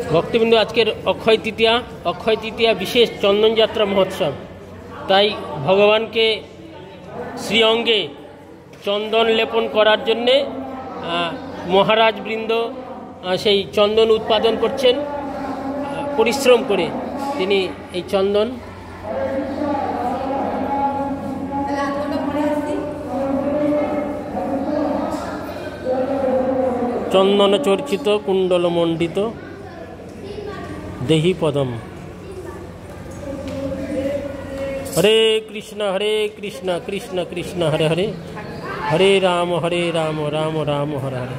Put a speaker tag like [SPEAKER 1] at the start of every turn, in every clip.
[SPEAKER 1] ভক্তবৃন্দ, আজকের অক্ষয় তৃতীয়া বিশেষ চন্দনযাত্রা মহোৎসব। তাই ভগবানকে শ্রীঅঙ্গে চন্দন লেপন করার জন্যে মহারাজ বৃন্দ সেই চন্দন উৎপাদন করছেন পরিশ্রম করে। তিনি এই চন্দন চন্দন চর্চিত কুণ্ডলমণ্ডিত দেহি পদম। হরে কৃষ্ণ কৃষ্ণ কৃষ্ণ হরে হরে, হরে রাম রাম রাম হরে হরে।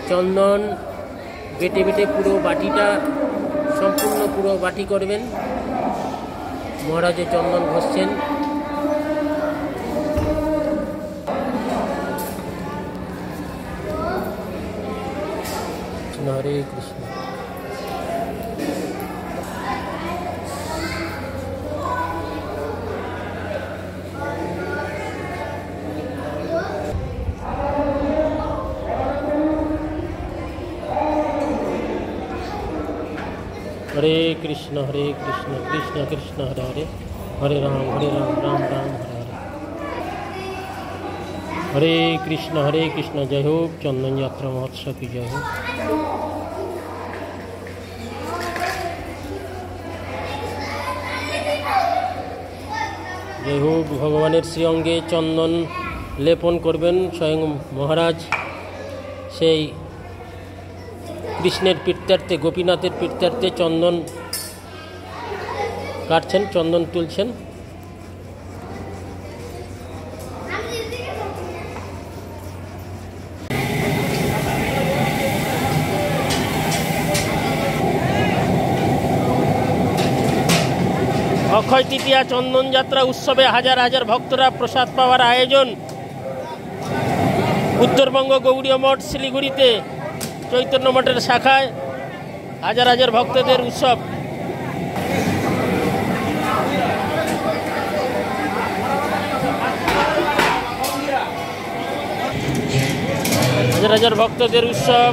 [SPEAKER 1] চন্দন বেটে বেটে পুরো বাটিটা, সম্পূর্ণ পুরো বাটি করবেন। মহারাজে চন্দন ঘষছেন। হরে কৃষ্ণ। হরে কৃষ্ণ কৃষ্ণ কৃষ্ণ হরে হরে, হরে রাম রাম রাম হরে হরে। হরে কৃষ্ণ জয় হোক চন্দন যাত্রা মহোৎসব কি জয় হোক। জয় হোক। ভগবানের শ্রীঅঙ্গে চন্দন লেপন করবেন স্বয়ং মহারাজ। সেই কৃষ্ণের প্রীত্যর্থে, গোপীনাথের প্রীত্যর্থে চন্দন কাটছেন, চন্দন তুলছেন। অক্ষয় তৃতীয়া চন্দন যাত্রা উৎসবে হাজার হাজার ভক্তরা প্রসাদ পাওয়ার আয়োজন। উত্তরবঙ্গ গৌড়ীয় মঠ শিলিগুড়িতে চৈতন্য মঠের শাখায় হাজার হাজার ভক্তদের উৎসব। হাজার হাজার ভক্তদের উৎসব।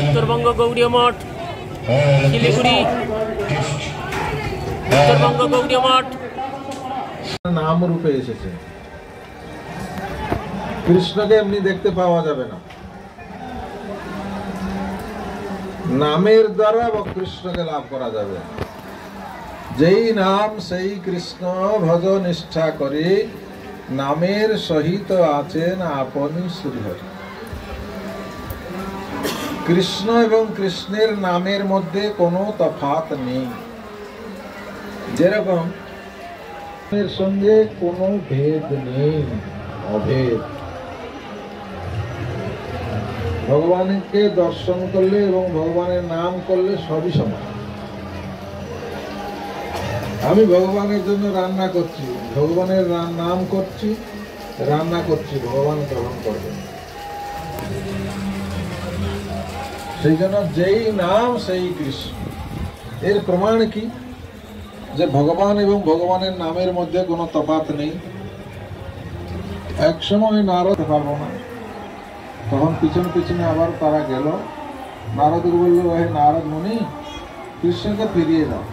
[SPEAKER 1] উত্তরবঙ্গ গৌড়ীয় মঠ শিলিগুড়ি, উত্তরবঙ্গ গৌড়ীয় মঠ
[SPEAKER 2] নাম রূপে এসেছে। কৃষ্ণকে এমনি দেখতে পাওয়া যাবে না, নামের দ্বারা কৃষ্ণকে লাভ করা যাবে। যেই নাম সেই কৃষ্ণ ভজ নিষ্ঠা করে, নামের সহিত আছেন আপনি শ্রীহরি। কৃষ্ণ এবং কৃষ্ণের নামের মধ্যে কোনো তফাৎ নেই। যেরকম এর সঙ্গে কোনো ভেদ নেই, অভেদ। ভগবানকে দর্শন করলে এবং ভগবানের নাম করলে সবই সমান। আমি ভগবানের জন্য রান্না করছি, ভগবানের নাম করছি, রান্না করছি, ভগবান গ্রহণ করবেন। সেই জন্য যেই নাম সেই কৃষ্ণ। এর প্রমাণ কি? যে ভগবান এবং ভগবানের নামের মধ্যে কোনো তফাৎ নেই। এক সময় নারদ পারবো না, তখন পিছনে পিছনে আবার তারা গেল। নারদ বলল, হে নারদ মুনি, কৃষ্ণকে ফিরিয়ে দাও।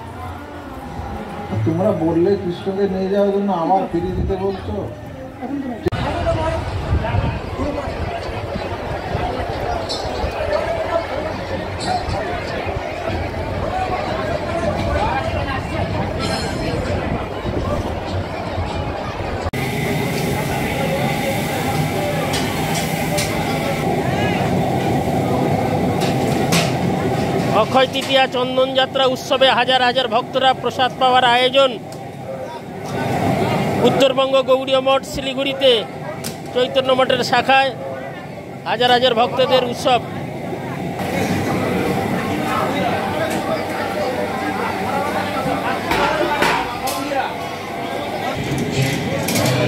[SPEAKER 2] তোমরা বললে কৃষ্ণকে নিয়ে যাওয়ার জন্য আবার ফিরিয়ে দিতে বলছো।
[SPEAKER 1] অক্ষয় তৃতীয়া চন্দন যাত্রা উৎসবে হাজার হাজার ভক্তরা প্রসাদ পাওয়ার আয়োজন। উত্তরবঙ্গ গৌড়ীয় মঠ শিলিগুড়িতে চৈতন্য মঠের শাখায় হাজার হাজার ভক্তদের উৎসব।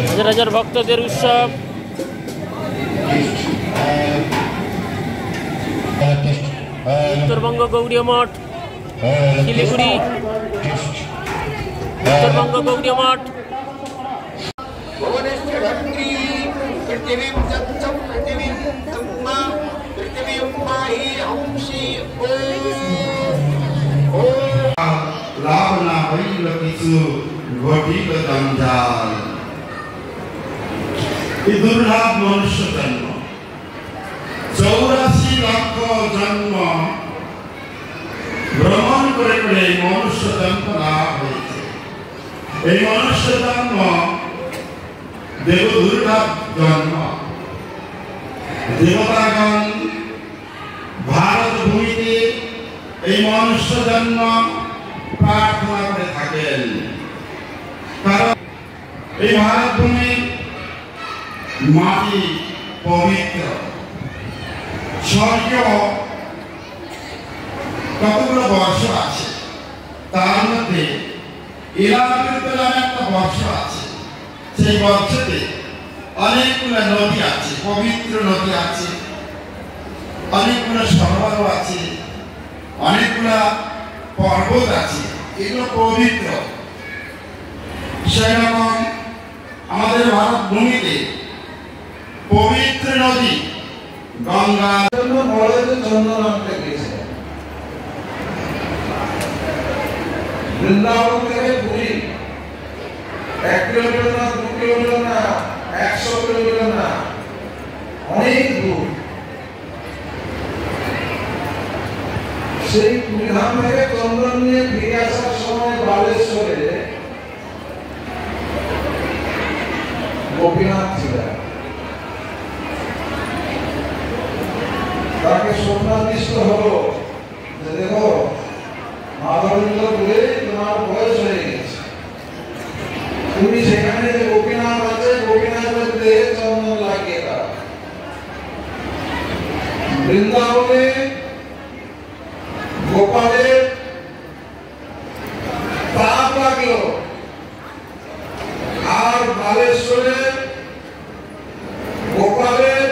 [SPEAKER 1] হাজার হাজার ভক্তদের উৎসব। উত্তরবঙ্গ গৌড়ীয় মঠ শিলিগুড়ি, উত্তরবঙ্গ গৌড়ীয় মঠ।
[SPEAKER 3] লাভ না হইল কিছু ঘটিল জঞ্জাল। এই দুর্লভ মনুষ্য জন্ম, 84 লক্ষ জন্ম ভ্রমণ করে করে এই মনুষ্য জন্ম লাভ হয়েছে। এই মনুষ্য জন্ম দেব দুর্লভ জন্ম। দেবতাগণ ভারত ভূমিতে এই মনুষ্য জন্ম প্রার্থনা করে থাকেন, কারণ এই ভারত ভূমির মাটি পবিত্র। স্বর্গ কতগুলো বর্ষ আছে, তার মধ্যে ইলাহাবাদ নামে একটা বর্ষ আছে। সেই বর্ষতে অনেকগুলো নদী আছে, পবিত্র নদী আছে, অনেকগুলো সরোবর আছে, অনেকগুলো পর্বত আছে, এগুলো পবিত্র। সেরকম আমাদের ভারত ভূমিতে পবিত্র নদী গঙ্গা
[SPEAKER 2] বৃন্দাবন থেকে পুরী 1 কিলোমিটার না, 2 কিলোমিটার না, 100 কিলোমিটার না, অনেক দূর। সেই পুরীধাম থেকে চন্দন নিয়ে ফিরে আসার সময় বালেশ্বরে গোপীনাথ ছিলেন। তাকে স্বপ্নাদিষ্ট হলো যে দেখো মাধবেন্দ্রপুরে তোমার বয়স হয়ে গেছে, তুমি সেখানে যে গোপীনাথ আছে গোপীনাথের দেহে চন্দন লাগিয়ে দাও। বৃন্দাবনে গোপালের তাপ লাগলো, আর বালেশ্বরে গোপালের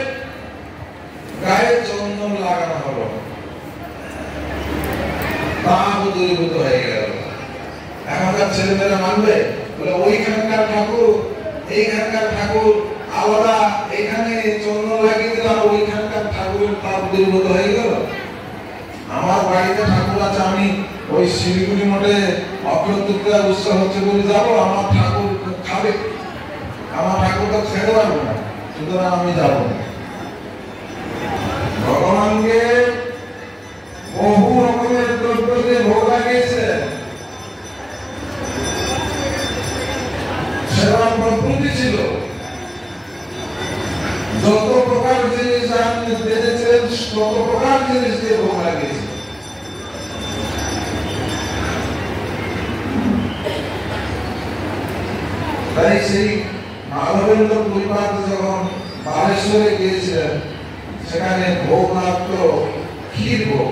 [SPEAKER 2] গায়ে চন্দন লাগানো হলো, তাপ দূরীভূত হয়ে গেল। এখনকার ছেলেমেয়েরা মানবে? বলে ওইখানকার ঠাকুর এইখানকার ঠাকুর আলাদা, এখানে চন্দন লাগিয়ে দিলাম, ওইখানকার ঠাকুরের তাপ দূরীভূত হয়ে গেল। আমার বাড়িতে ঠাকুর আছে, আমি ওই শিলিগুড়ি মঠে অক্ষয় তৃতীয়া উৎসব হচ্ছে বলে যাবো, আমার ঠাকুর খাবে, আমার ঠাকুর তো খেতে পারবো না, সুতরাং আমি যাবো না। ভগবানকে বহু রকমের দ্রব্য দিয়ে ভোগ লাগিয়েছে, সেবা প্রভৃতি ছিল, যত প্রকার জিনিস আপনি দেখেছিলেন তত প্রকার জিনিস দিয়ে ভোগ লাগিয়েছে। তাই সেই মাধবেন্দ্র পরিবার যখন বালেশ্বরে গিয়েছিলেন, সেখানে ভোগ লাগতো ক্ষীর ভোগ।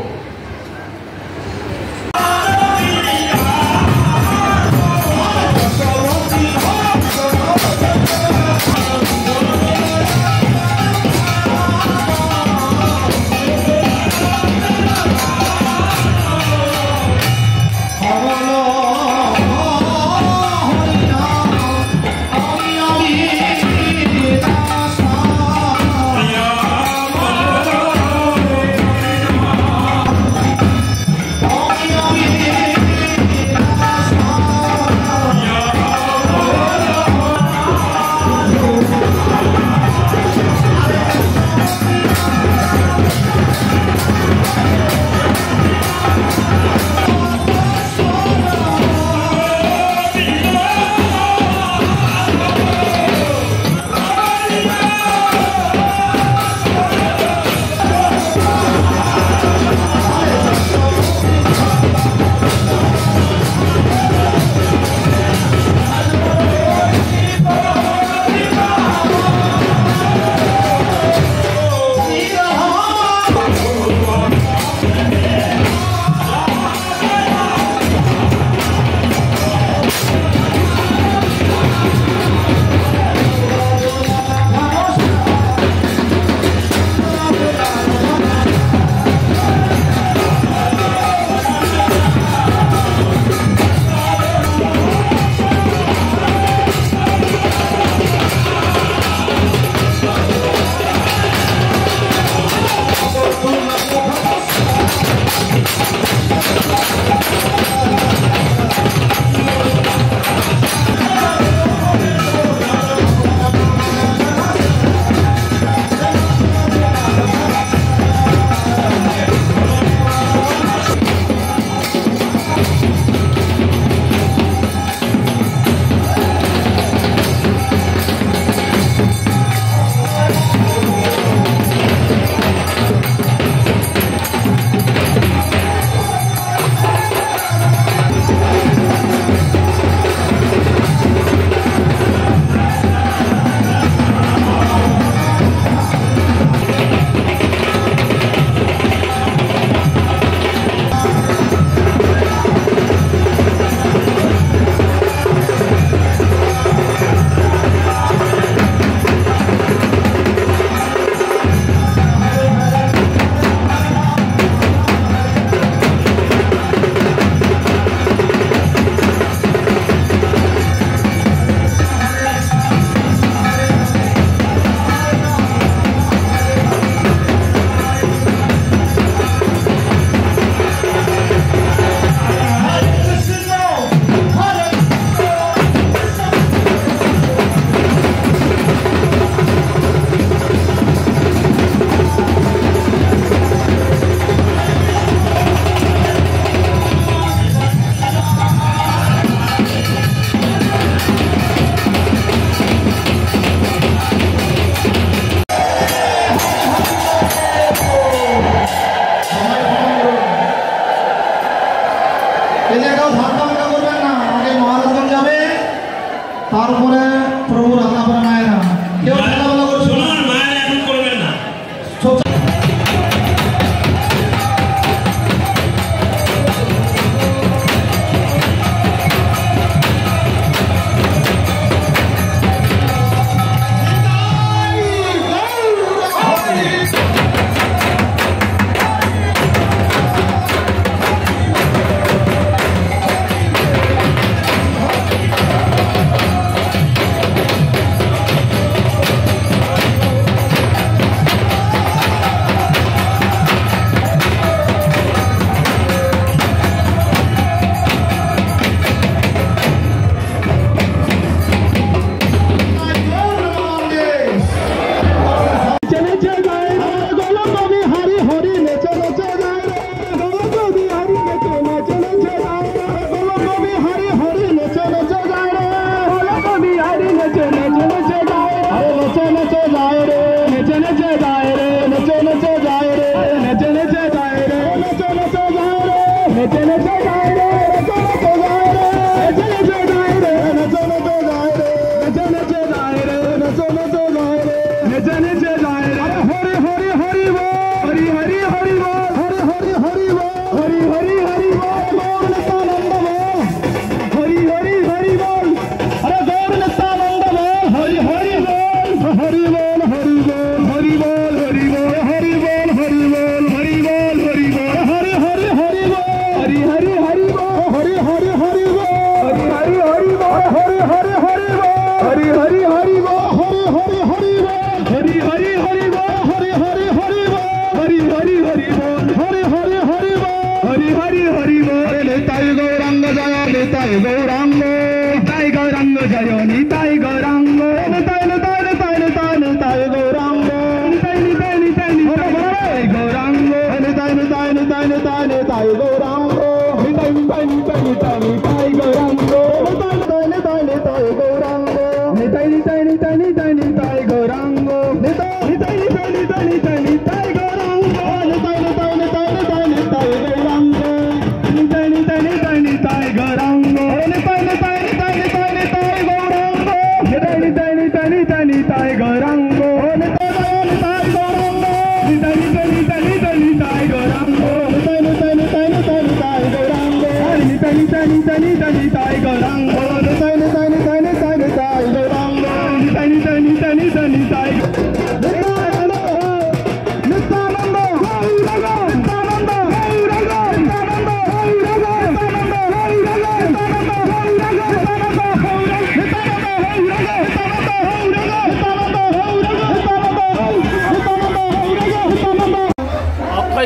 [SPEAKER 4] তারপরে প্রভু তারপরে মায়েরা কেউ খেলাধুলা করছে না।
[SPEAKER 1] মায়ের এখন করবেন না।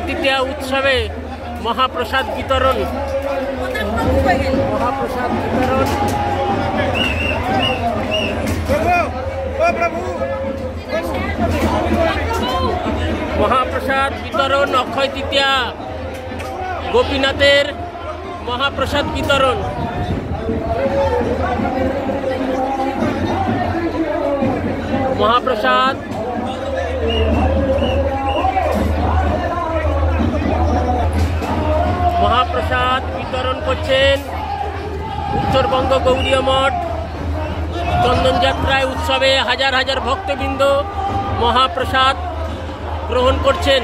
[SPEAKER 1] তৃতীয়া উৎসবে মহাপ্রসাদ বিতরণ মহাপ্রসাদ বিতরণ অক্ষয় তৃতীয়া গোপীনাথের মহাপ্রসাদ বিতরণ মহাপ্রসাদ মহাপ্রসাদ বিতরণ করছেন উত্তরবঙ্গ গৌড়ীয় মঠ চন্দনযাত্রায় উৎসবে হাজার হাজার ভক্তবৃন্দ মহাপ্রসাদ গ্রহণ করছেন।